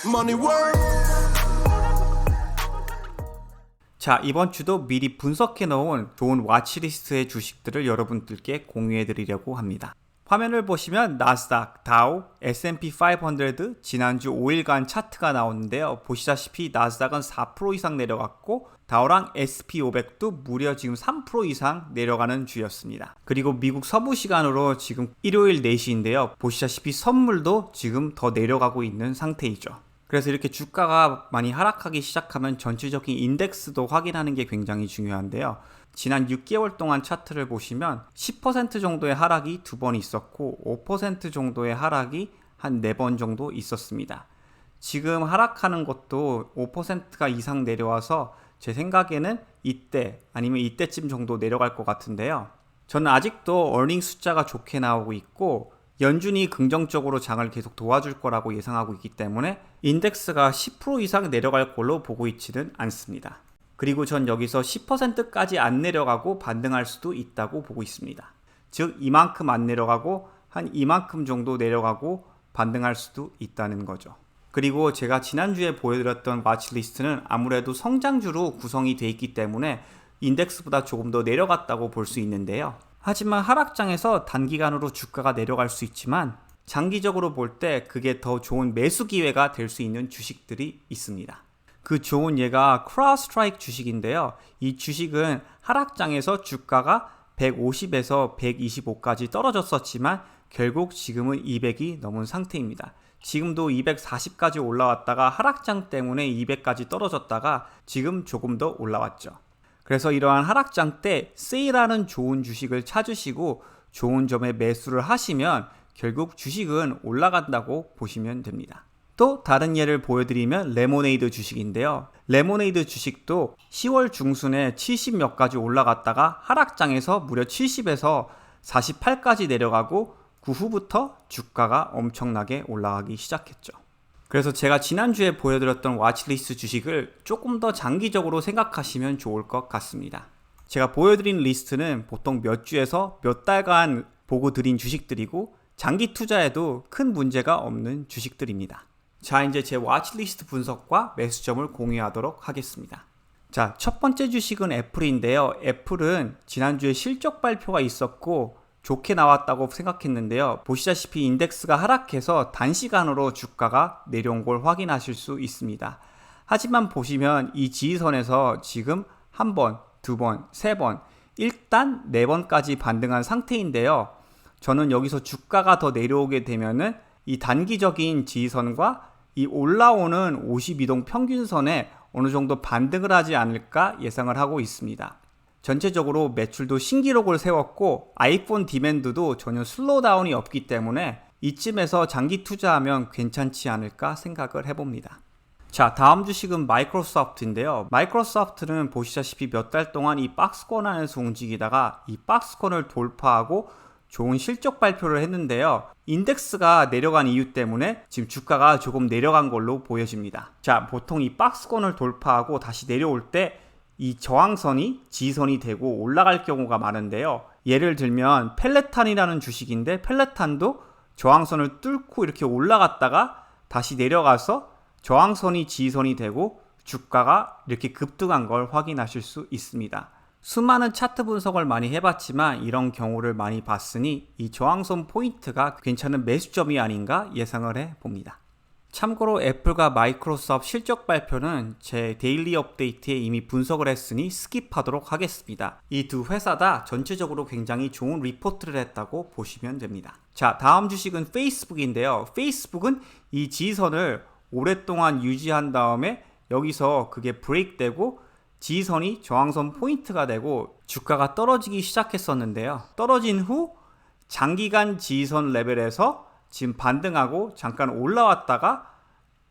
Money work. 자, 이번 주도 미리 분석해 놓은 좋은 와치리스트의 주식들을 여러분들께 공유해 드리려고 합니다. 화면을 보시면 나스닥, 다우, S&P 500 지난주 5일간 차트가 나오는데요. 보시다시피 나스닥은 4% 이상 내려갔고 다우랑 SP500도 무려 지금 3% 이상 내려가는 주였습니다. 그리고 미국 서부 시간으로 지금 일요일 4시인데요. 보시다시피 선물도 지금 더 내려가고 있는 상태이죠. 그래서 이렇게 주가가 많이 하락하기 시작하면 전체적인 인덱스도 확인하는 게 굉장히 중요한데요. 지난 6개월 동안 차트를 보시면 10% 정도의 하락이 2번 있었고 5% 정도의 하락이 한 4번 정도 있었습니다. 지금 하락하는 것도 5%가 이상 내려와서 제 생각에는 이때 아니면 이때쯤 정도 내려갈 것 같은데요. 저는 아직도 어닝 숫자가 좋게 나오고 있고 연준이 긍정적으로 장을 계속 도와줄 거라고 예상하고 있기 때문에 인덱스가 10% 이상 내려갈 걸로 보고 있지는 않습니다. 그리고 전 여기서 10%까지 안 내려가고 반등할 수도 있다고 보고 있습니다. 즉 이만큼 안 내려가고 한 이만큼 정도 내려가고 반등할 수도 있다는 거죠. 그리고 제가 지난주에 보여드렸던 와치리스트는 아무래도 성장주로 구성이 되어 있기 때문에 인덱스보다 조금 더 내려갔다고 볼 수 있는데요. 하지만 하락장에서 단기간으로 주가가 내려갈 수 있지만 장기적으로 볼 때 그게 더 좋은 매수 기회가 될 수 있는 주식들이 있습니다. 그 좋은 예가 크라우드스트라이크 주식인데요. 이 주식은 하락장에서 주가가 150에서 125까지 떨어졌었지만 결국 지금은 200이 넘은 상태입니다. 지금도 240까지 올라왔다가 하락장 때문에 200까지 떨어졌다가 지금 조금 더 올라왔죠. 그래서 이러한 하락장 때 세일하는 좋은 주식을 찾으시고 좋은 점에 매수를 하시면 결국 주식은 올라간다고 보시면 됩니다. 또 다른 예를 보여드리면 레모네이드 주식인데요. 레모네이드 주식도 10월 중순에 70 몇 가지 올라갔다가 하락장에서 무려 70에서 48까지 내려가고 그 후부터 주가가 엄청나게 올라가기 시작했죠. 그래서 제가 지난주에 보여드렸던 와치리스트 주식을 조금 더 장기적으로 생각하시면 좋을 것 같습니다. 제가 보여드린 리스트는 보통 몇 주에서 몇 달간 보고 드린 주식들이고 장기 투자에도 큰 문제가 없는 주식들입니다. 자, 이제 제 와치리스트 분석과 매수점을 공유하도록 하겠습니다. 자, 첫 번째 주식은 애플인데요. 애플은 지난주에 실적 발표가 있었고 좋게 나왔다고 생각했는데요. 보시다시피 인덱스가 하락해서 단시간으로 주가가 내려온 걸 확인하실 수 있습니다. 하지만 보시면 이 지지선에서 지금 한 번, 두 번, 세 번, 일단 네 번까지 반등한 상태인데요. 저는 여기서 주가가 더 내려오게 되면은 이 단기적인 지지선과 이 올라오는 52동 평균선에 어느 정도 반등을 하지 않을까 예상을 하고 있습니다. 전체적으로 매출도 신기록을 세웠고 아이폰 디맨드도 전혀 슬로우다운이 없기 때문에 이쯤에서 장기 투자하면 괜찮지 않을까 생각을 해봅니다. 자, 다음 주식은 마이크로소프트인데요. 마이크로소프트는 보시다시피 몇 달 동안 이 박스권 안에서 움직이다가 이 박스권을 돌파하고 좋은 실적 발표를 했는데요. 인덱스가 내려간 이유 때문에 지금 주가가 조금 내려간 걸로 보여집니다. 자, 보통 이 박스권을 돌파하고 다시 내려올 때 이 저항선이 지지선이 되고 올라갈 경우가 많은데요. 예를 들면 펠레탄이라는 주식인데 펠레탄도 저항선을 뚫고 이렇게 올라갔다가 다시 내려가서 저항선이 지지선이 되고 주가가 이렇게 급등한 걸 확인하실 수 있습니다. 수많은 차트 분석을 많이 해봤지만 이런 경우를 많이 봤으니 이 저항선 포인트가 괜찮은 매수점이 아닌가 예상을 해봅니다. 참고로 애플과 마이크로소프트 실적 발표는 제 데일리 업데이트에 이미 분석을 했으니 스킵하도록 하겠습니다. 이 두 회사 다 전체적으로 굉장히 좋은 리포트를 했다고 보시면 됩니다. 자, 다음 주식은 페이스북인데요. 페이스북은 이 지지선을 오랫동안 유지한 다음에 여기서 그게 브레이크 되고 지지선이 저항선 포인트가 되고 주가가 떨어지기 시작했었는데요. 떨어진 후 장기간 지지선 레벨에서 지금 반등하고 잠깐 올라왔다가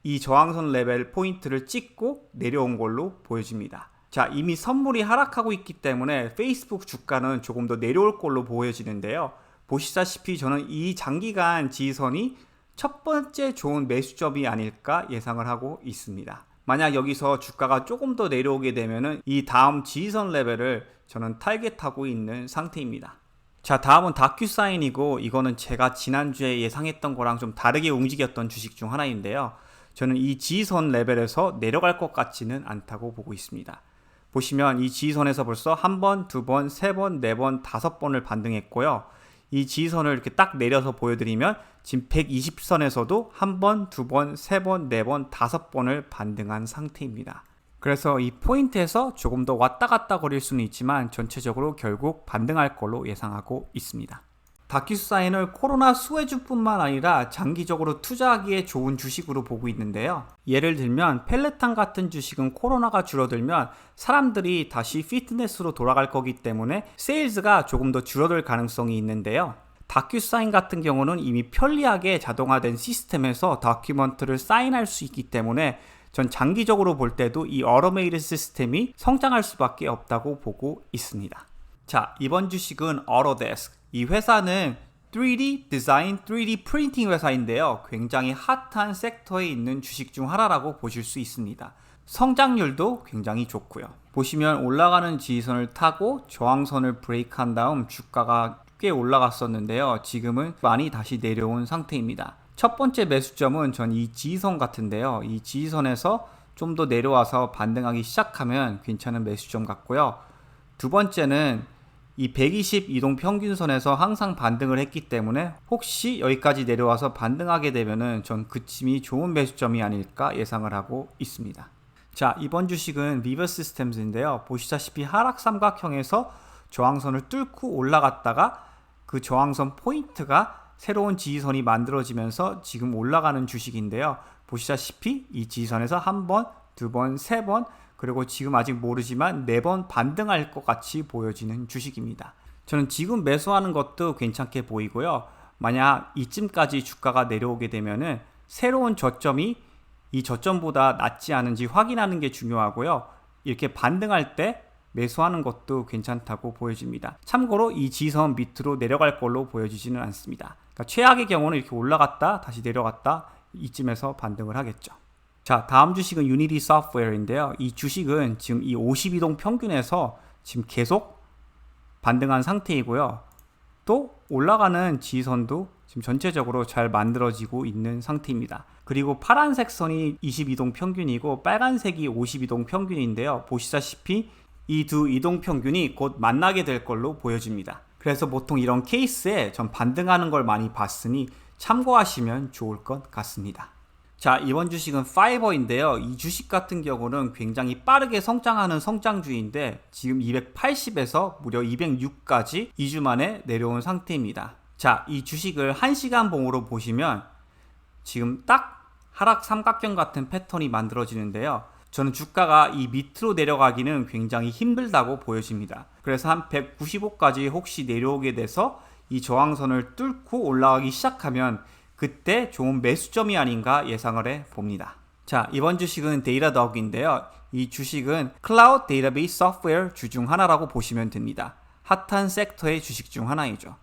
이 저항선 레벨 포인트를 찍고 내려온 걸로 보여집니다. 자, 이미 선물이 하락하고 있기 때문에 페이스북 주가는 조금 더 내려올 걸로 보여지는데요. 보시다시피 저는 이 장기간 지지선이 첫 번째 좋은 매수점이 아닐까 예상을 하고 있습니다. 만약 여기서 주가가 조금 더 내려오게 되면은 이 다음 지지선 레벨을 저는 타겟하고 있는 상태입니다. 자, 다음은 다큐사인이고 이거는 제가 지난주에 예상했던 거랑 좀 다르게 움직였던 주식 중 하나인데요. 저는 이 지지선 레벨에서 내려갈 것 같지는 않다고 보고 있습니다. 보시면 이 지지선에서 벌써 한 번, 두 번, 세 번, 네 번, 다섯 번을 반등했고요. 이 지지선을 이렇게 딱 내려서 보여드리면 지금 120선에서도 한 번, 두 번, 세 번, 네 번, 다섯 번을 반등한 상태입니다. 그래서 이 포인트에서 조금 더 왔다 갔다 거릴 수는 있지만 전체적으로 결국 반등할 걸로 예상하고 있습니다. 다큐사인을 코로나 수혜주뿐만 아니라 장기적으로 투자하기에 좋은 주식으로 보고 있는데요. 예를 들면 펠레탄 같은 주식은 코로나가 줄어들면 사람들이 다시 피트니스로 돌아갈 거기 때문에 세일즈가 조금 더 줄어들 가능성이 있는데요. 다큐사인 같은 경우는 이미 편리하게 자동화된 시스템에서 다큐먼트를 사인할 수 있기 때문에 전 장기적으로 볼 때도 이 어토메이드 시스템이 성장할 수밖에 없다고 보고 있습니다. 자, 이번 주식은 어토데스크. 이 회사는 3D 디자인, 3D 프린팅 회사인데요. 굉장히 핫한 섹터에 있는 주식 중 하나라고 보실 수 있습니다. 성장률도 굉장히 좋고요. 보시면 올라가는 지지선을 타고 저항선을 브레이크한 다음 주가가 꽤 올라갔었는데요. 지금은 많이 다시 내려온 상태입니다. 첫 번째 매수점은 전 이 지지선 같은데요. 이 지지선에서 좀 더 내려와서 반등하기 시작하면 괜찮은 매수점 같고요. 두 번째는 이 120 이동평균선에서 항상 반등을 했기 때문에 혹시 여기까지 내려와서 반등하게 되면은 전 그쯤이 좋은 매수점이 아닐까 예상을 하고 있습니다. 자, 이번 주식은 리버 시스템즈인데요. 보시다시피 하락 삼각형에서 저항선을 뚫고 올라갔다가 그 저항선 포인트가 새로운 지지선이 만들어지면서 지금 올라가는 주식인데요. 보시다시피 이 지지선에서 한 번, 두 번, 세 번, 그리고 지금 아직 모르지만 4번 반등할 것 같이 보여지는 주식입니다. 저는 지금 매수하는 것도 괜찮게 보이고요. 만약 이쯤까지 주가가 내려오게 되면은 새로운 저점이 이 저점보다 낮지 않은지 확인하는 게 중요하고요. 이렇게 반등할 때 매수하는 것도 괜찮다고 보여집니다. 참고로 이 지선 밑으로 내려갈 걸로 보여지지는 않습니다. 그러니까 최악의 경우는 이렇게 올라갔다 다시 내려갔다 이쯤에서 반등을 하겠죠. 자, 다음 주식은 유니티 소프트웨어인데요. 이 주식은 지금 이 52동 평균에서 지금 계속 반등한 상태이고요. 또 올라가는 지지선도 지금 전체적으로 잘 만들어지고 있는 상태입니다. 그리고 파란색 선이 22동 평균이고 빨간색이 52동 평균인데요. 보시다시피 이 두 이동 평균이 곧 만나게 될 걸로 보여집니다. 그래서 보통 이런 케이스에 전 반등하는 걸 많이 봤으니 참고하시면 좋을 것 같습니다. 자, 이번 주식은 파이버인데요. 이 주식 같은 경우는 굉장히 빠르게 성장하는 성장주인데 지금 280에서 무려 206까지 2주 만에 내려온 상태입니다. 자, 이 주식을 1시간 봉으로 보시면 지금 딱 하락 삼각형 같은 패턴이 만들어지는데요. 저는 주가가 이 밑으로 내려가기는 굉장히 힘들다고 보여집니다. 그래서 한 195까지 혹시 내려오게 돼서 이 저항선을 뚫고 올라가기 시작하면 그때 좋은 매수점이 아닌가 예상을 해 봅니다. 자, 이번 주식은 데이터덕인데요. 이 주식은 클라우드 데이터베이스 소프트웨어 주 중 하나라고 보시면 됩니다. 핫한 섹터의 주식 중 하나이죠.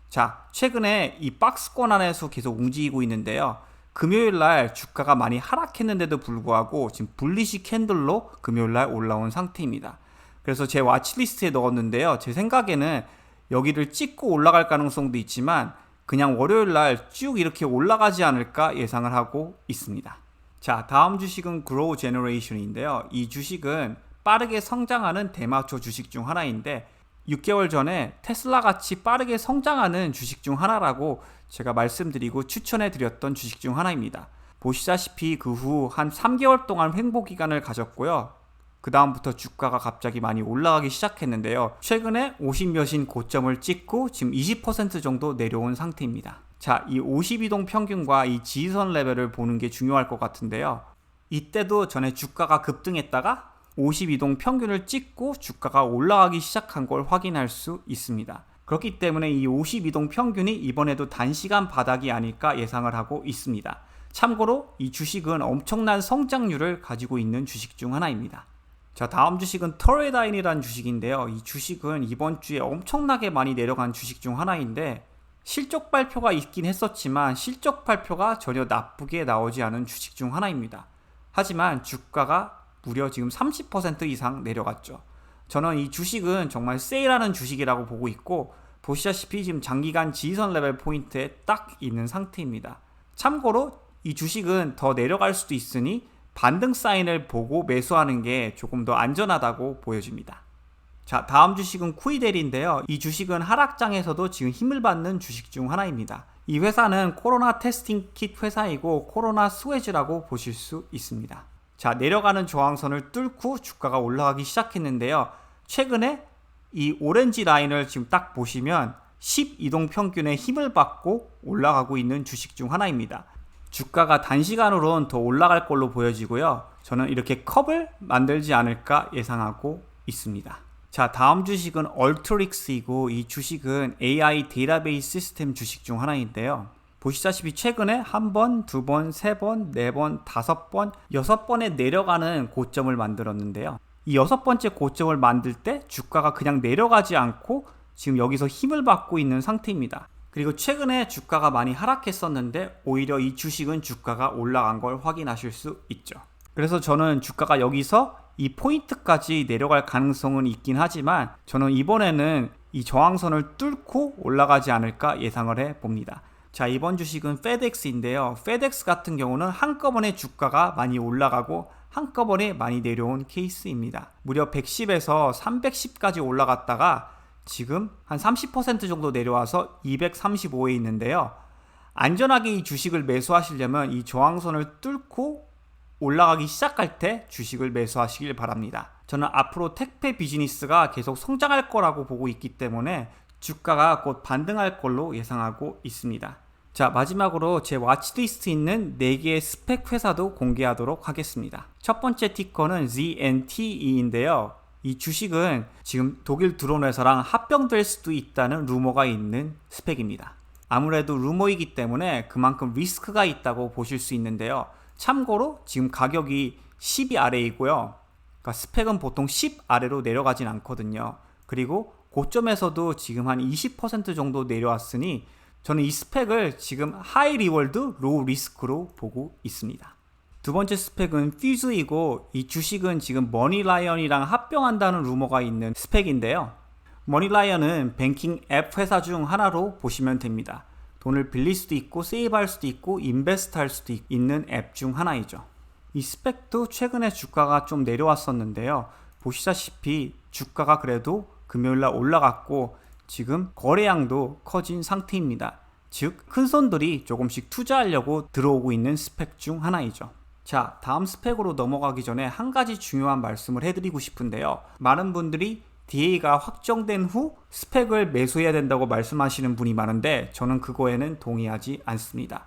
자, 최근에 이 박스권 안에서 계속 움직이고 있는데요. 금요일 날 주가가 많이 하락했는데도 불구하고 지금 불리시 캔들로 금요일 날 올라온 상태입니다. 그래서 제 와치리스트에 넣었는데요. 제 생각에는 여기를 찍고 올라갈 가능성도 있지만 그냥 월요일 날 쭉 이렇게 올라가지 않을까 예상을 하고 있습니다. 자, 다음 주식은 그로우 제너레이션인데요. 이 주식은 빠르게 성장하는 대마초 주식 중 하나인데 6개월 전에 테슬라 같이 빠르게 성장하는 주식 중 하나라고 제가 말씀드리고 추천해 드렸던 주식 중 하나입니다. 보시다시피 그 후 한 3개월 동안 횡보 기간을 가졌고요. 그 다음부터 주가가 갑자기 많이 올라가기 시작했는데요. 최근에 50몇인 고점을 찍고 지금 20% 정도 내려온 상태입니다. 자, 이 52동 평균과 이 지지선 레벨을 보는 게 중요할 것 같은데요. 이때도 전에 주가가 급등했다가 52동 평균을 찍고 주가가 올라가기 시작한 걸 확인할 수 있습니다. 그렇기 때문에 이 52동 평균이 이번에도 단시간 바닥이 아닐까 예상을 하고 있습니다. 참고로 이 주식은 엄청난 성장률을 가지고 있는 주식 중 하나입니다. 자, 다음 주식은 터레다인이라는 주식인데요. 이 주식은 이번 주에 엄청나게 많이 내려간 주식 중 하나인데 실적 발표가 있긴 했었지만 실적 발표가 전혀 나쁘게 나오지 않은 주식 중 하나입니다. 하지만 주가가 무려 지금 30% 이상 내려갔죠. 저는 이 주식은 정말 세일하는 주식이라고 보고 있고 보시다시피 지금 장기간 지지선 레벨 포인트에 딱 있는 상태입니다. 참고로 이 주식은 더 내려갈 수도 있으니 반등 사인을 보고 매수하는 게 조금 더 안전하다고 보여집니다. 자, 다음 주식은 쿠이델인데요. 이 주식은 하락장에서도 지금 힘을 받는 주식 중 하나입니다. 이 회사는 코로나 테스팅 킷 회사이고 코로나 스웨즈라고 보실 수 있습니다. 자, 내려가는 저항선을 뚫고 주가가 올라가기 시작했는데요. 최근에 이 오렌지 라인을 지금 딱 보시면 10이동 평균에 힘을 받고 올라가고 있는 주식 중 하나입니다. 주가가 단시간으로는 더 올라갈 걸로 보여지고요. 저는 이렇게 컵을 만들지 않을까 예상하고 있습니다. 자, 다음 주식은 얼트릭스이고 이 주식은 AI 데이터베이스 시스템 주식 중 하나인데요. 보시다시피 최근에 한 번, 두 번, 세 번, 네 번, 다섯 번, 여섯 번에 내려가는 고점을 만들었는데요. 이 여섯 번째 고점을 만들 때 주가가 그냥 내려가지 않고 지금 여기서 힘을 받고 있는 상태입니다. 그리고 최근에 주가가 많이 하락했었는데 오히려 이 주식은 주가가 올라간 걸 확인하실 수 있죠. 그래서 저는 주가가 여기서 이 포인트까지 내려갈 가능성은 있긴 하지만 저는 이번에는 이 저항선을 뚫고 올라가지 않을까 예상을 해봅니다. 자, 이번 주식은 페덱스인데요. 페덱스 같은 경우는 한꺼번에 주가가 많이 올라가고 한꺼번에 많이 내려온 케이스입니다. 무려 110에서 310까지 올라갔다가 지금 한 30% 정도 내려와서 235에 있는데요. 안전하게 이 주식을 매수하시려면 이 저항선을 뚫고 올라가기 시작할 때 주식을 매수하시길 바랍니다. 저는 앞으로 택배 비즈니스가 계속 성장할 거라고 보고 있기 때문에 주가가 곧 반등할 걸로 예상하고 있습니다. 자, 마지막으로 제 와치리스트에 있는 4개의 스펙 회사도 공개하도록 하겠습니다. 첫 번째 티커는 ZNTE인데요. 이 주식은 지금 독일 드론 회사랑 합병될 수도 있다는 루머가 있는 스펙입니다. 아무래도 루머이기 때문에 그만큼 리스크가 있다고 보실 수 있는데요. 참고로 지금 가격이 10이 아래이고요. 그러니까 스펙은 보통 10 아래로 내려가진 않거든요. 그리고 고점에서도 지금 한 20% 정도 내려왔으니 저는 이 스펙을 지금 하이 리월드, 로우 리스크로 보고 있습니다. 두 번째 스펙은 퓨즈이고 이 주식은 지금 머니라이언이랑 합병한다는 루머가 있는 스펙인데요. 머니라이언은 뱅킹 앱 회사 중 하나로 보시면 됩니다. 돈을 빌릴 수도 있고 세이브할 수도 있고 인베스트 할 수도 있는 앱 중 하나이죠. 이 스펙도 최근에 주가가 좀 내려왔었는데요. 보시다시피 주가가 그래도 금요일날 올라갔고 지금 거래량도 커진 상태입니다. 즉 큰손들이 조금씩 투자하려고 들어오고 있는 스펙 중 하나이죠. 자, 다음 스펙으로 넘어가기 전에 한 가지 중요한 말씀을 해드리고 싶은데요. 많은 분들이 DA가 확정된 후 스펙을 매수해야 된다고 말씀하시는 분이 많은데 저는 그거에는 동의하지 않습니다.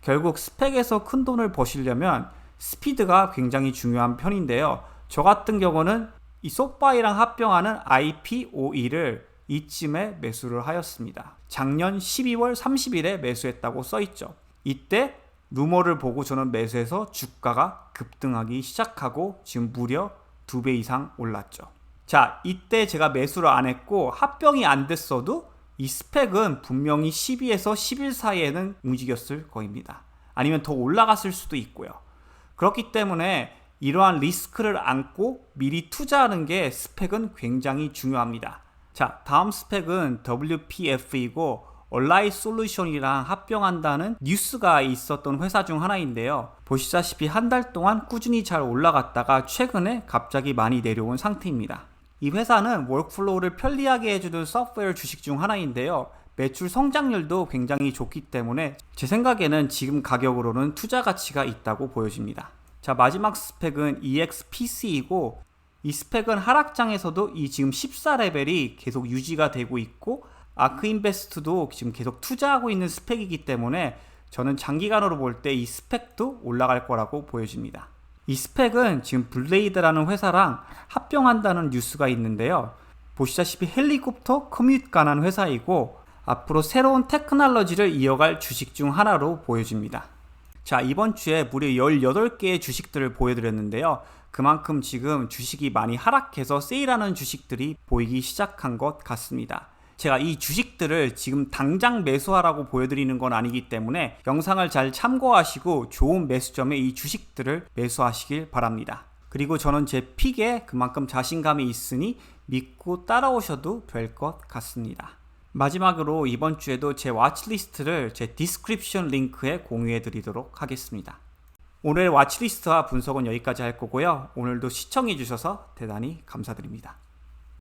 결국 스펙에서 큰 돈을 버시려면 스피드가 굉장히 중요한 편인데요. 저 같은 경우는 이 소파이랑 합병하는 IPOE를 이쯤에 매수를 하였습니다. 작년 12월 30일에 매수했다고 써있죠. 이때 루머를 보고 저는 매수해서 주가가 급등하기 시작하고 지금 무려 2배 이상 올랐죠. 자, 이때 제가 매수를 안 했고 합병이 안 됐어도 이 스펙은 분명히 12에서 11 사이에는 움직였을 거입니다. 아니면 더 올라갔을 수도 있고요. 그렇기 때문에 이러한 리스크를 안고 미리 투자하는 게 스펙은 굉장히 중요합니다. 자, 다음 스펙은 WPF이고 얼라이 솔루션이랑 합병한다는 뉴스가 있었던 회사 중 하나인데요. 보시다시피 한 달 동안 꾸준히 잘 올라갔다가 최근에 갑자기 많이 내려온 상태입니다. 이 회사는 워크플로우를 편리하게 해주는 소프트웨어 주식 중 하나인데요. 매출 성장률도 굉장히 좋기 때문에 제 생각에는 지금 가격으로는 투자 가치가 있다고 보여집니다. 자, 마지막 스펙은 EXPC이고 이 스펙은 하락장에서도 이 지금 14레벨이 계속 유지가 되고 있고 아크인베스트도 지금 계속 투자하고 있는 스펙이기 때문에 저는 장기간으로 볼 때 이 스펙도 올라갈 거라고 보여집니다. 이 스펙은 지금 블레이드라는 회사랑 합병한다는 뉴스가 있는데요. 보시다시피 헬리콥터 커뮤트 관한 회사이고 앞으로 새로운 테크놀로지를 이어갈 주식 중 하나로 보여집니다. 자, 이번 주에 무려 18개의 주식들을 보여드렸는데요. 그만큼 지금 주식이 많이 하락해서 세일하는 주식들이 보이기 시작한 것 같습니다. 제가 이 주식들을 지금 당장 매수하라고 보여드리는 건 아니기 때문에 영상을 잘 참고하시고 좋은 매수점에 이 주식들을 매수하시길 바랍니다. 그리고 저는 제 픽에 그만큼 자신감이 있으니 믿고 따라오셔도 될 것 같습니다. 마지막으로 이번 주에도 제 와치리스트를 제 디스크립션 링크에 공유해 드리도록 하겠습니다. 오늘 와치리스트와 분석은 여기까지 할 거고요. 오늘도 시청해 주셔서 대단히 감사드립니다.